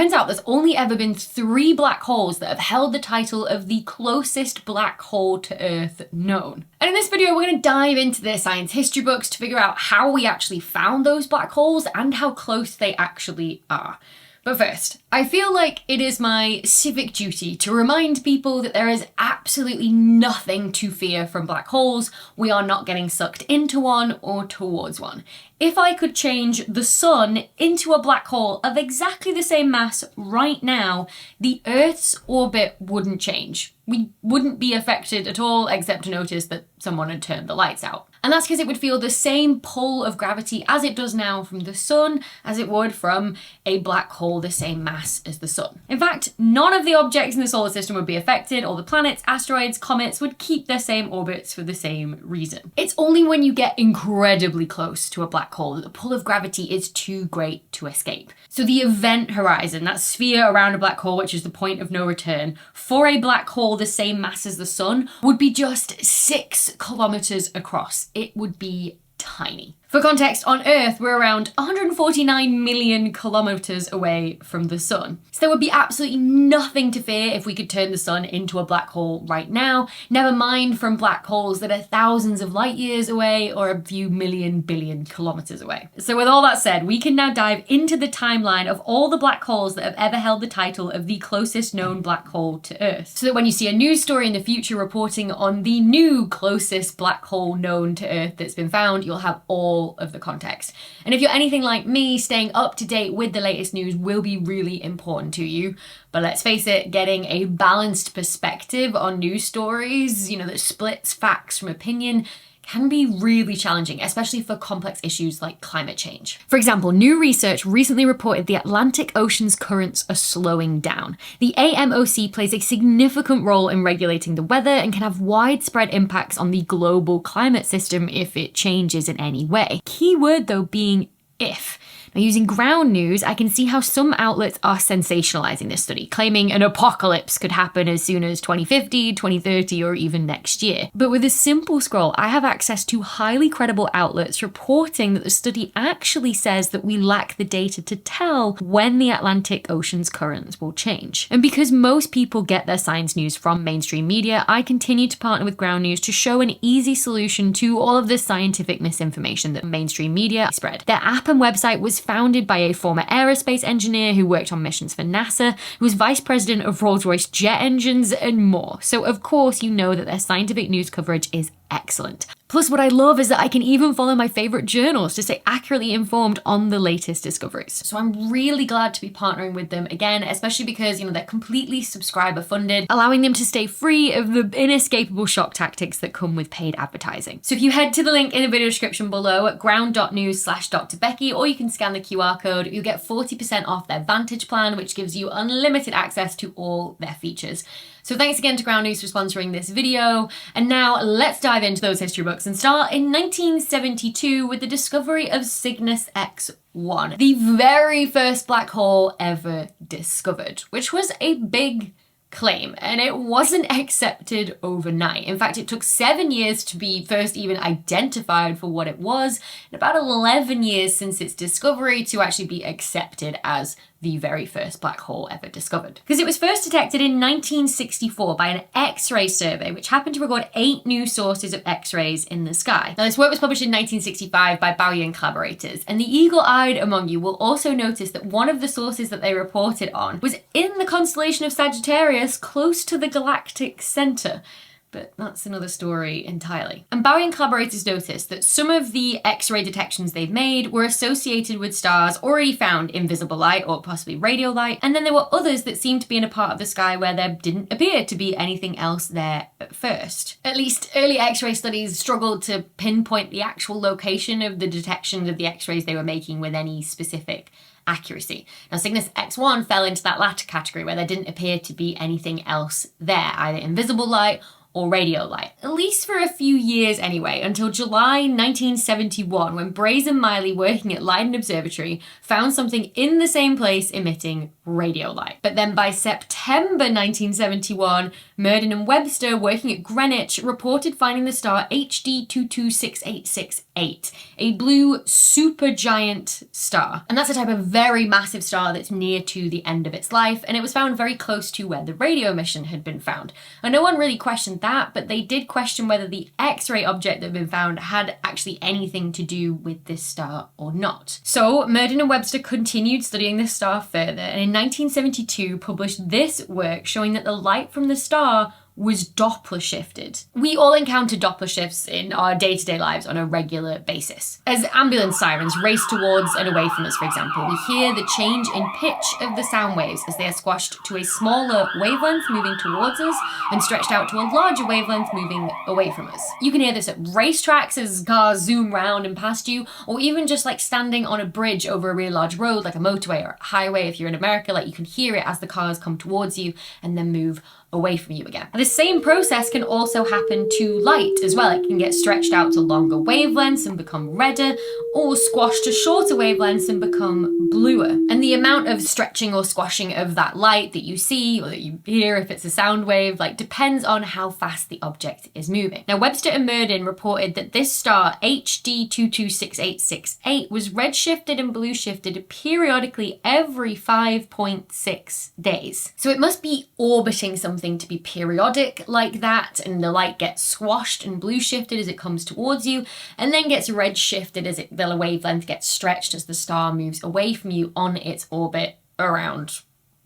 turns out there's only ever been 3 black holes that have held the title of the closest black hole to Earth known. And in this video, we're going to dive into the science history books to figure out how we actually found those black holes and how close they actually are. But first, I feel like it is my civic duty to remind people that there is absolutely nothing to fear from black holes. We are not getting sucked into one or towards one. If I could change the sun into a black hole of exactly the same mass right now, the Earth's orbit wouldn't change. We wouldn't be affected at all, except to notice that someone had turned the lights out. And that's because it would feel the same pull of gravity as it does now from the sun as it would from a black hole the same mass as the sun. In fact, none of the objects in the solar system would be affected. All the planets, asteroids, comets would keep their same orbits for the same reason. It's only when you get incredibly close to a black hole that the pull of gravity is too great to escape. So the event horizon, that sphere around a black hole, which is the point of no return, for a black hole the same mass as the sun, would be just 6 kilometers across. It would be tiny. For context, on Earth, we're around 149 million kilometers away from the sun. So there would be absolutely nothing to fear if we could turn the sun into a black hole right now, never mind from black holes that are thousands of light years away or a few million billion kilometers away. So with all that said, we can now dive into the timeline of all the black holes that have ever held the title of the closest known black hole to Earth. So that when you see a news story in the future reporting on the new closest black hole known to Earth that's been found, you'll have all of the context. And if you're anything like me, staying up to date with the latest news will be really important to you. But let's face it, getting a balanced perspective on news stories, that splits facts from opinion, can be really challenging, especially for complex issues like climate change. For example, new research recently reported the Atlantic Ocean's currents are slowing down. The AMOC plays a significant role in regulating the weather and can have widespread impacts on the global climate system if it changes in any way. Key word though being if. Now, using ground news, I can see how some outlets are sensationalizing this study, claiming an apocalypse could happen as soon as 2050, 2030, or even next year. But with a simple scroll, I have access to highly credible outlets reporting that the study actually says that we lack the data to tell when the Atlantic Ocean's currents will change. And because most people get their science news from mainstream media, I continue to partner with ground news to show an easy solution to all of the scientific misinformation that mainstream media spread. Their app and website was founded by a former aerospace engineer who worked on missions for NASA, who was vice president of Rolls-Royce jet engines, and more. So of course you know that their scientific news coverage is excellent. Plus, what I love is that I can even follow my favorite journals to stay accurately informed on the latest discoveries. So I'm really glad to be partnering with them again, especially because, they're completely subscriber funded, allowing them to stay free of the inescapable shock tactics that come with paid advertising. So if you head to the link in the video description below at ground.news/Dr. Becky, or you can scan the QR code, you'll get 40% off their Vantage plan, which gives you unlimited access to all their features. So thanks again to Ground News for sponsoring this video. And now let's dive into those history books and start in 1972 with the discovery of Cygnus X-1, the very first black hole ever discovered, which was a big claim, and it wasn't accepted overnight. In fact, it took 7 years to be first even identified for what it was, and about 11 years since its discovery to actually be accepted as the very first black hole ever discovered. Because it was first detected in 1964 by an X-ray survey, which happened to record 8 new sources of X-rays in the sky. Now, this work was published in 1965 by Bowie and collaborators, and the eagle-eyed among you will also notice that one of the sources that they reported on was in the constellation of Sagittarius, close to the galactic center. But that's another story entirely. And Bowie and collaborators noticed that some of the X-ray detections they've made were associated with stars already found in visible light or possibly radio light, and then there were others that seemed to be in a part of the sky where there didn't appear to be anything else there at first. At least early X-ray studies struggled to pinpoint the actual location of the detections of the X-rays they were making with any specific accuracy. Now, Cygnus X-1 fell into that latter category where there didn't appear to be anything else there, either in visible light or radio light. At least for a few years anyway, until July 1971, when Brazen Miley, working at Leiden Observatory, found something in the same place emitting radio light. But then by September 1971, Murden and Webster, working at Greenwich, reported finding the star HD 226868, a blue supergiant star. And that's a type of very massive star that's near to the end of its life, and it was found very close to where the radio emission had been found. And no one really questioned that, but they did question whether the X-ray object that had been found had actually anything to do with this star or not. So Murden and Webster continued studying this star further, and in 1972 published this work showing that the light from the star was Doppler shifted. We all encounter Doppler shifts in our day-to-day lives on a regular basis. As ambulance sirens race towards and away from us, for example, we hear the change in pitch of the sound waves as they are squashed to a smaller wavelength moving towards us and stretched out to a larger wavelength moving away from us. You can hear this at racetracks as cars zoom round and past you, or even just like standing on a bridge over a really large road like a motorway or a highway if you're in America. Like, you can hear it as the cars come towards you and then move away from you again. And the same process can also happen to light as well. It can get stretched out to longer wavelengths and become redder, or squashed to shorter wavelengths and become bluer. And the amount of stretching or squashing of that light that you see or that you hear, if it's a sound wave, like, depends on how fast the object is moving. Now, Webster and Murden reported that this star, HD 226868, was redshifted and blue shifted periodically every 5.6 days. So it must be orbiting something to be periodic like that, and the light gets squashed and blue shifted as it comes towards you, and then gets red shifted as the wavelength gets stretched as the star moves away from you on its orbit around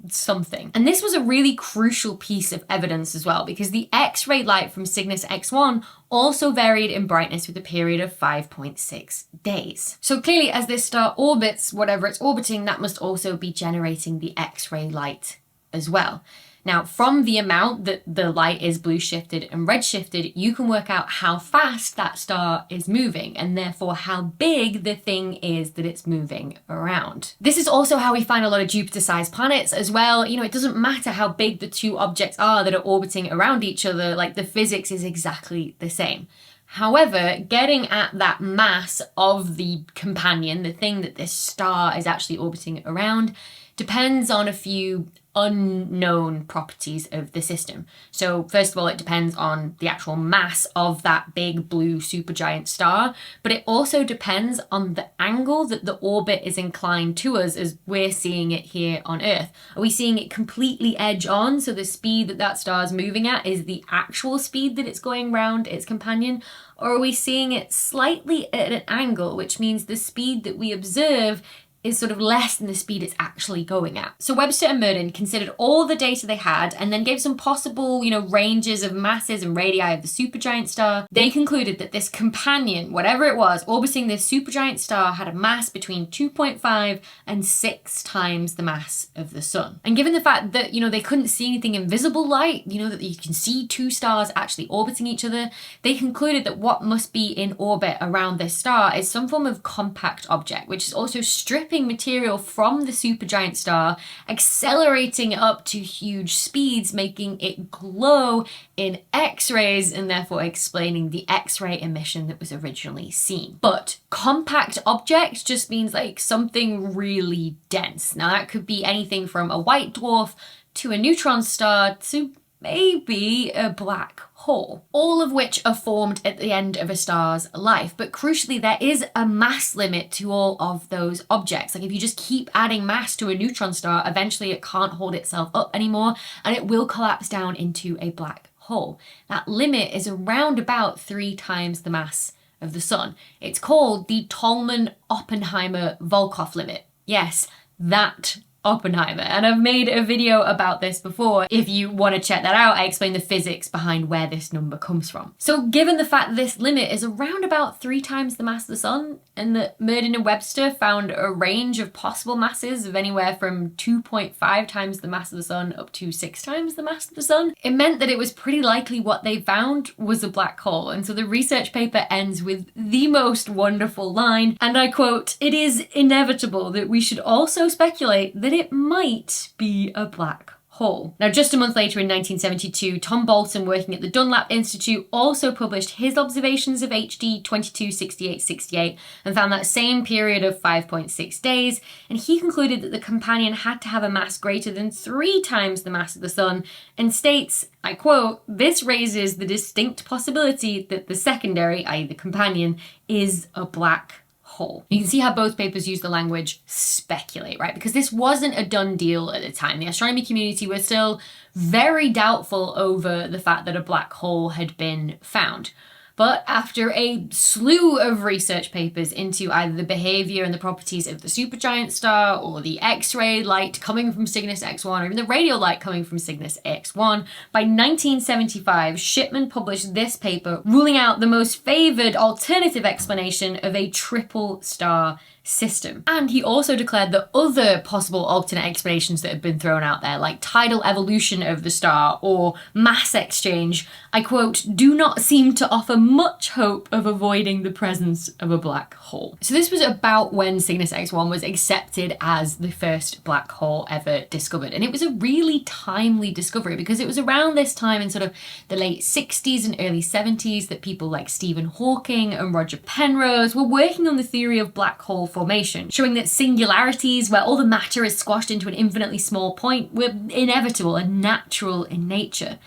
something. And this was a really crucial piece of evidence as well, because the X-ray light from Cygnus X-1 also varied in brightness with a period of 5.6 days. So clearly, as this star orbits whatever it's orbiting, that must also be generating the X-ray light as well. Now, from the amount that the light is blue shifted and red shifted, you can work out how fast that star is moving, and therefore how big the thing is that it's moving around. This is also how we find a lot of Jupiter-sized planets as well. You know, it doesn't matter how big the two objects are that are orbiting around each other, like, the physics is exactly the same. However, getting at that mass of the companion, the thing that this star is actually orbiting around, depends on a few unknown properties of the system. So first of all, it depends on the actual mass of that big blue supergiant star, but it also depends on the angle that the orbit is inclined to us as we're seeing it here on Earth. Are we seeing it completely edge on, so the speed that that star is moving at is the actual speed that it's going round its companion? Or are we seeing it slightly at an angle, which means the speed that we observe is sort of less than the speed it's actually going at? So Webster and Murden considered all the data they had and then gave some possible, ranges of masses and radii of the supergiant star. They concluded that this companion, whatever it was, orbiting this supergiant star had a mass between 2.5 and 6 times the mass of the sun. And given the fact that, they couldn't see anything in visible light, that you can see two stars actually orbiting each other, they concluded that what must be in orbit around this star is some form of compact object, which is also stripping material from the supergiant star, accelerating it up to huge speeds, making it glow in X-rays, and therefore explaining the X-ray emission that was originally seen. But compact object just means like something really dense. Now that could be anything from a white dwarf to a neutron star to maybe a black hole, all of which are formed at the end of a star's life. But crucially, there is a mass limit to all of those objects. Like, if you just keep adding mass to a neutron star, eventually it can't hold itself up anymore and it will collapse down into a black hole. That limit is around about 3 times the mass of the sun. It's called the Tolman-Oppenheimer-Volkoff limit. Yes, that Oppenheimer. And I've made a video about this before. If you want to check that out, I explain the physics behind where this number comes from. So given the fact this limit is around about 3 times the mass of the sun, and that Murden and Webster found a range of possible masses of anywhere from 2.5 times the mass of the sun up to 6 times the mass of the sun, it meant that it was pretty likely what they found was a black hole. And so the research paper ends with the most wonderful line, and I quote, "It is inevitable that we should also speculate that it might be a black hole. Now, just a month later in 1972, Tom Bolton, working at the Dunlap Institute, also published his observations of HD 226868 and found that same period of 5.6 days, and he concluded that the companion had to have a mass greater than 3 times the mass of the Sun, and states, I quote, "This raises the distinct possibility that the secondary, i.e. the companion, is a black hole." You can see how both papers use the language speculate, right? Because this wasn't a done deal at the time. The astronomy community was still very doubtful over the fact that a black hole had been found. But after a slew of research papers into either the behavior and the properties of the supergiant star, or the X-ray light coming from Cygnus X-1, or even the radio light coming from Cygnus X-1, by 1975, Shipman published this paper ruling out the most favoured alternative explanation of a triple star system. And he also declared that other possible alternate explanations that had been thrown out there, like tidal evolution of the star or mass exchange, I quote, "do not seem to offer much hope of avoiding the presence of a black hole." So this was about when Cygnus X-1 was accepted as the first black hole ever discovered. And it was a really timely discovery because it was around this time in sort of the late 60s and early 70s that people like Stephen Hawking and Roger Penrose were working on the theory of black hole formation, showing that singularities, where all the matter is squashed into an infinitely small point, were inevitable and natural in nature.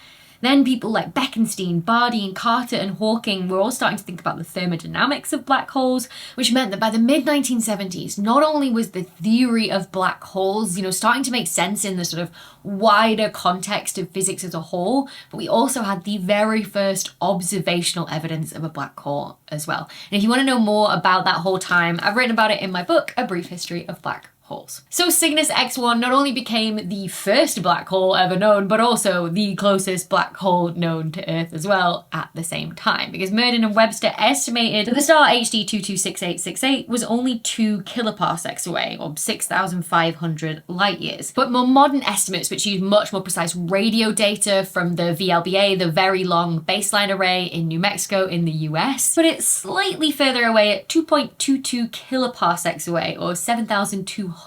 Then people like Bekenstein, Bardi and Carter and Hawking were all starting to think about the thermodynamics of black holes, which meant that by the mid-1970s, not only was the theory of black holes, starting to make sense in the sort of wider context of physics as a whole, but we also had the very first observational evidence of a black hole as well. And if you want to know more about that whole time, I've written about it in my book, A Brief History of Black Holes. So Cygnus X-1 not only became the first black hole ever known, but also the closest black hole known to Earth as well at the same time, because Murden and Webster estimated that the star HD 226868 was only 2 kiloparsecs away, or 6,500 light years. But more modern estimates, which use much more precise radio data from the VLBA, the Very Long Baseline Array in New Mexico in the US, put it slightly further away at 2.22 kiloparsecs away, or 7,200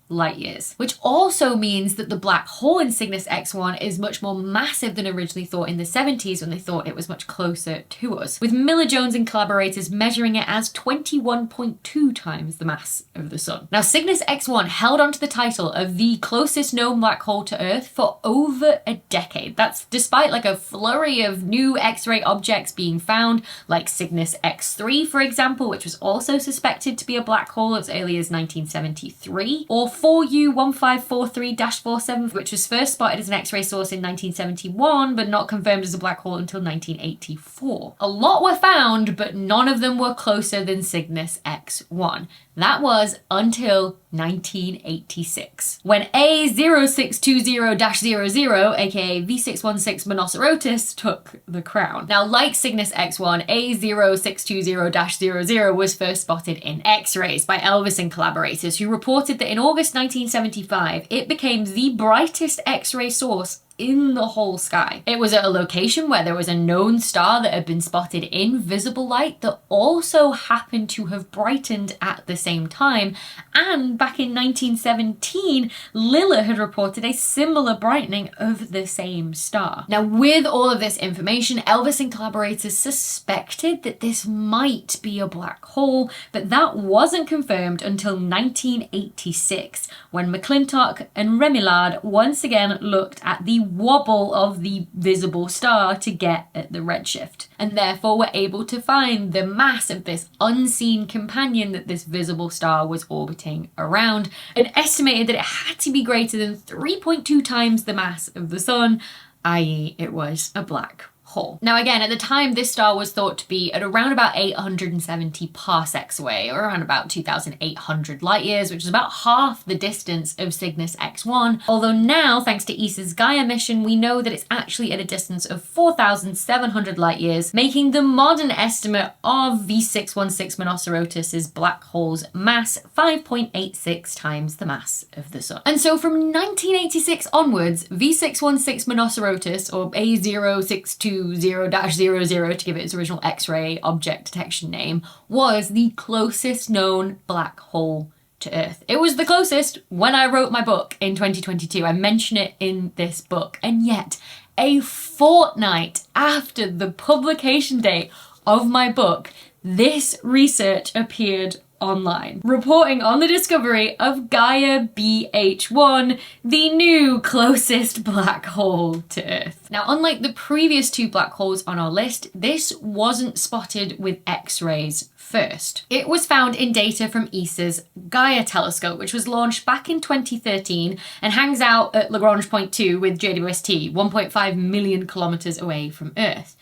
light years, which also means that the black hole in Cygnus X-1 is much more massive than originally thought in the 70s when they thought it was much closer to us, with Miller-Jones and collaborators measuring it as 21.2 times the mass of the Sun. Now, Cygnus X-1 held onto the title of the closest known black hole to Earth for over a decade. That's despite like a flurry of new X-ray objects being found, like Cygnus X-3, for example, which was also suspected to be a black hole as early as 1973, or 4U1543-47, which was first spotted as an X-ray source in 1971, but not confirmed as a black hole until 1984. A lot were found, but none of them were closer than Cygnus X-1. That was until 1986, when A0620-00, aka V616 Monocerotis, took the crown. Now, like Cygnus X-1, A0620-00 was first spotted in X-rays by Elvis and collaborators, who reported that in August 1975, it became the brightest X-ray source in the whole sky. It was at a location where there was a known star that had been spotted in visible light that also happened to have brightened at the same time. And back in 1917, Lilla had reported a similar brightening of the same star. Now, with all of this information, Elvis and collaborators suspected that this might be a black hole, but that wasn't confirmed until 1986, when McClintock and Remillard once again looked at the wobble of the visible star to get at the redshift, and therefore were able to find the mass of this unseen companion that this visible star was orbiting around, and estimated that it had to be greater than 3.2 times the mass of the Sun, i.e. it was a black hole. Now again, at the time, this star was thought to be at around about 870 parsecs away, or around about 2,800 light years, which is about half the distance of Cygnus X-1, although now, thanks to ESA's Gaia mission, we know that it's actually at a distance of 4,700 light years, making the modern estimate of V616 Monocerotis' black hole's mass 5.86 times the mass of the Sun. And so from 1986 onwards, V616 Monocerotis, or A0620-00 to give it its original X-ray object detection name, was the closest known black hole to Earth. It was the closest when I wrote my book in 2022. I mention it in this book. And yet, a fortnight after the publication date of my book, this research appeared online, reporting on the discovery of Gaia BH1, the new closest black hole to Earth. Now, unlike the previous two black holes on our list, this wasn't spotted with X-rays first. It was found in data from ESA's Gaia telescope, which was launched back in 2013 and hangs out at Lagrange Point 2 with JWST, 1.5 million kilometers away from Earth.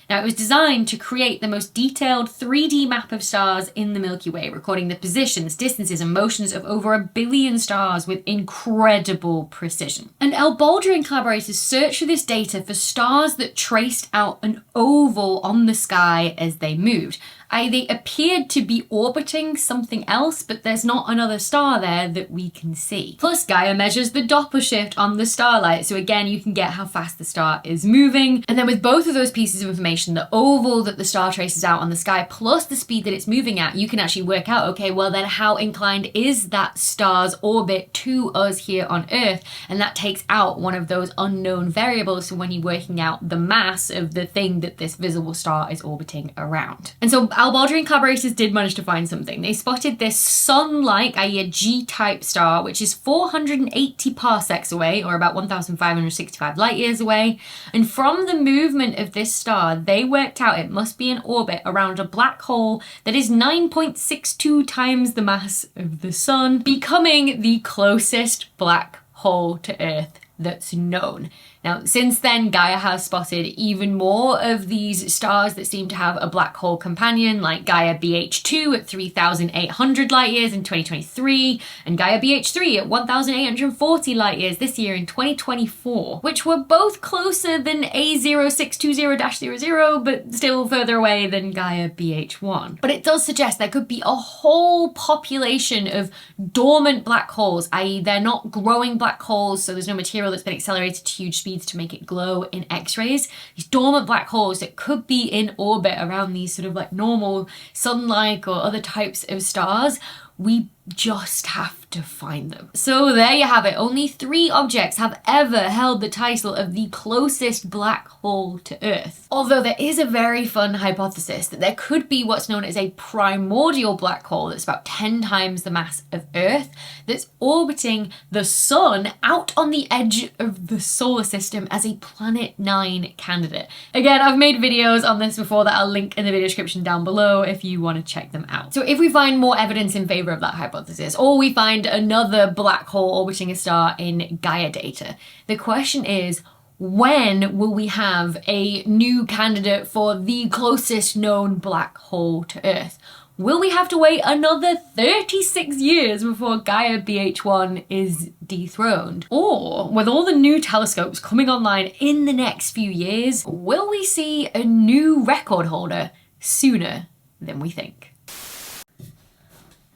Now, it was designed to create the most detailed 3D map of stars in the Milky Way, recording the positions, distances, and motions of over 1 billion stars with incredible precision. And Al Baldry collaborators searched for this data for stars that traced out an oval on the sky as they moved. They appeared to be orbiting something else, but there's not another star there that we can see. Plus, Gaia measures the Doppler shift on the starlight, so again, you can get how fast the star is moving. And then with both of those pieces of information, the oval that the star traces out on the sky, plus the speed that it's moving at, you can actually work out, okay, well then how inclined is that star's orbit to us here on Earth? And that takes out one of those unknown variables, so when you're working out the mass of the thing that this visible star is orbiting around. And so Al Baldry and collaborators did manage to find something. They spotted this sun-like, i.e. a G-type star, which is 480 parsecs away, or about 1,565 light years away. And from the movement of this star, they worked out it must be in orbit around a black hole that is 9.62 times the mass of the sun, becoming the closest black hole to Earth that's known. Now, since then, Gaia has spotted even more of these stars that seem to have a black hole companion, like Gaia BH2 at 3,800 light years in 2023, and Gaia BH3 at 1,840 light years this year in 2024, which were both closer than A0620-00, but still further away than Gaia BH1. But it does suggest there could be a whole population of dormant black holes, i.e. they're not growing black holes, so there's no material that's been accelerated to huge speeds to make it glow in X-rays. These dormant black holes that could be in orbit around these sort of like normal sun-like or other types of stars. We just have to find them. So there you have it. Only 3 objects have ever held the title of the closest black hole to Earth. Although there is a very fun hypothesis that there could be what's known as a primordial black hole that's about 10 times the mass of Earth, that's orbiting the sun out on the edge of the solar system as a Planet 9 candidate. Again, I've made videos on this before that I'll link in the video description down below if you want to check them out. So if we find more evidence in favor of that hypothesis, or we find another black hole orbiting a star in Gaia data, the question is, when will we have a new candidate for the closest known black hole to Earth? Will we have to wait another 36 years before Gaia BH1 is dethroned? Or, with all the new telescopes coming online in the next few years, will we see a new record holder sooner than we think?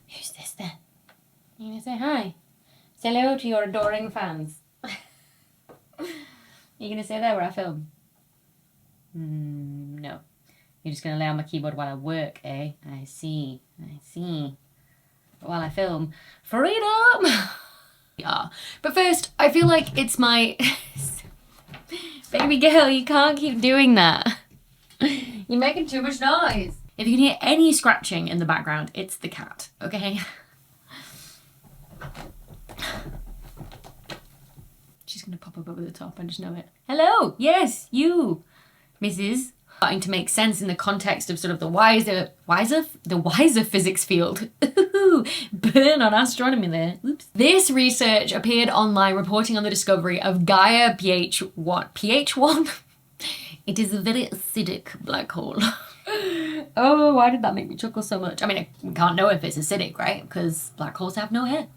Who's this then? You gonna say hi? Say hello to your adoring fans. You gonna stay there where I film? No. You're just gonna lay on my keyboard while I work, eh? I see. But while I film, freedom! Yeah. But first, I feel like it's my... Baby girl, you can't keep doing that. You're making too much noise. If you can hear any scratching in the background, it's the cat, okay? She's gonna pop up over the top, I just know it. Hello, yes, you, Mrs. Starting to make sense in the context of sort of the wiser physics field. Burn on astronomy there. Oops. This research appeared online reporting on the discovery of Gaia BH1. PH1? It is a very acidic black hole. Oh, why did that make me chuckle so much? I mean, we can't know if it's acidic, right? Because black holes have no hair.